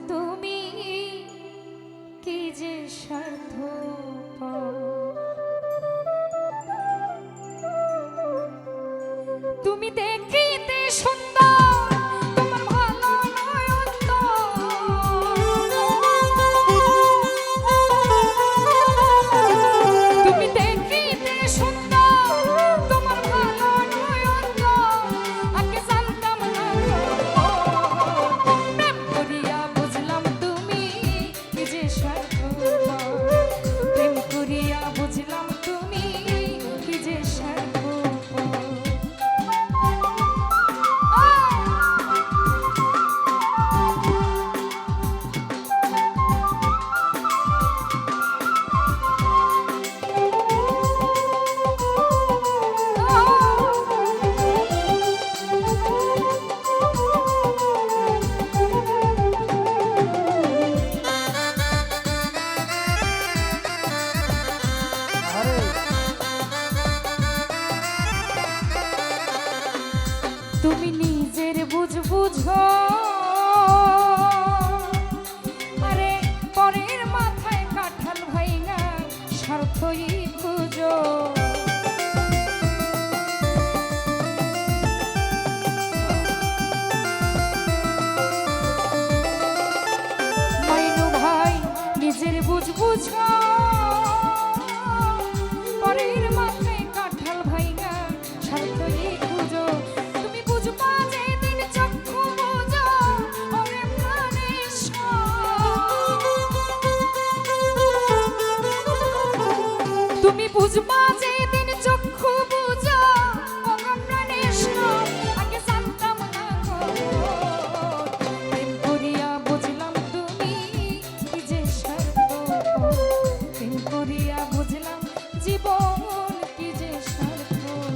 তুমি কি যে স্বার্থপর। তুমি দেখিতে সুন্দর, তোমার ভালো নয়ন তো। তুমি দেখিতে সুন্দর, তোমার ভালো নয়ন তো। আগে জানতাম না প্রেম করিয়া বুঝলাম তুমি কি যে স্বার্থপর। প্রেম করিয়া বুঝলাম তুমি কি যে স্বার্থপর। তুমি নিজের বুঝো, আরে পরের মাথায় কাঁঠাল ভাইঙা স্বার্থই খুঁজো। মাইনু ভাই নিজের বুঝো, পরের মাথায় কাঁঠাল ভাইঙা স্বার্থই খুঁজো। তুমি বুঝবা যেদিন চক্ষু বুঝো, ওরে প্রাণের তুমি বুঝবা যেদিন চক্ষু বুঝো, ওরে প্রাণের আগে জানতাম না প্রেম করিয়া বুঝলাম তুমি কি যে স্বার্থপর। প্রেম করিয়া বুঝলাম জীবন কি যে স্বার্থপর।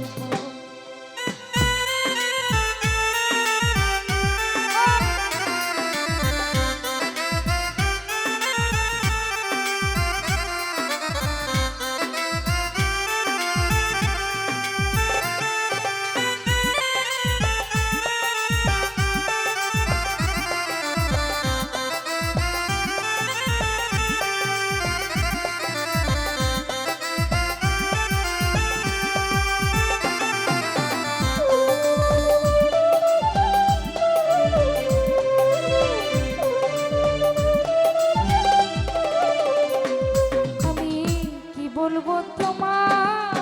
বলবো তোমার,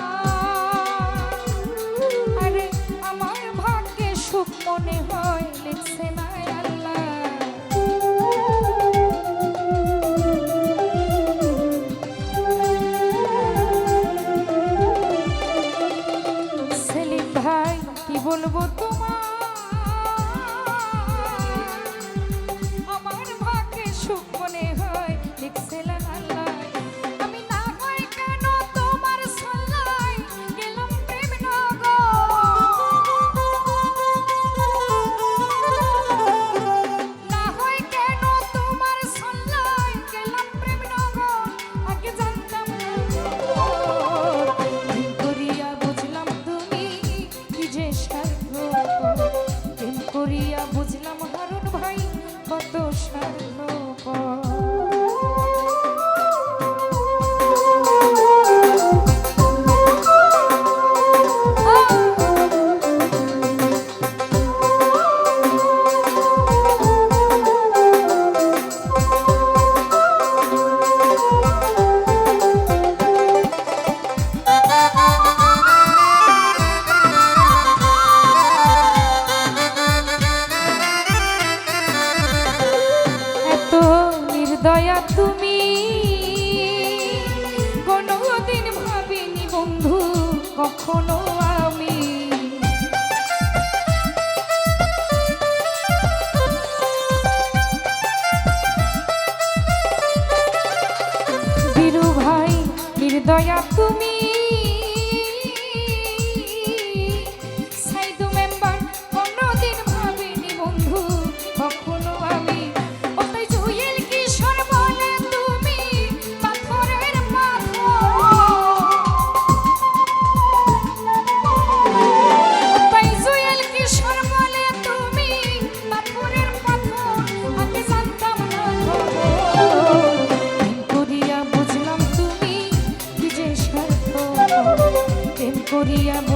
আরে আমার ভাগ্যে সুখ মনে হয় লিখছে না আল্লাহ। সেলিম ভাই কি বলবো তোমার, আমার ভাগ্যে সুখ মনে হয় লিখছে না আল্লাহ। করিয়া বুঝলাম হারুন ভাই কত স্বার্থপর। দয়া তুমি কোনদিন ভাবিনি বন্ধু কখনো আমি। বীরু ভাই নির্দয়া তুমি, সাইদু মেম্বার কোনদিন ভাবিনি বন্ধু কখনো আমি। কিশোর বলে তুমি পাথরের পাথর, আগে জানতাম দেখিয়া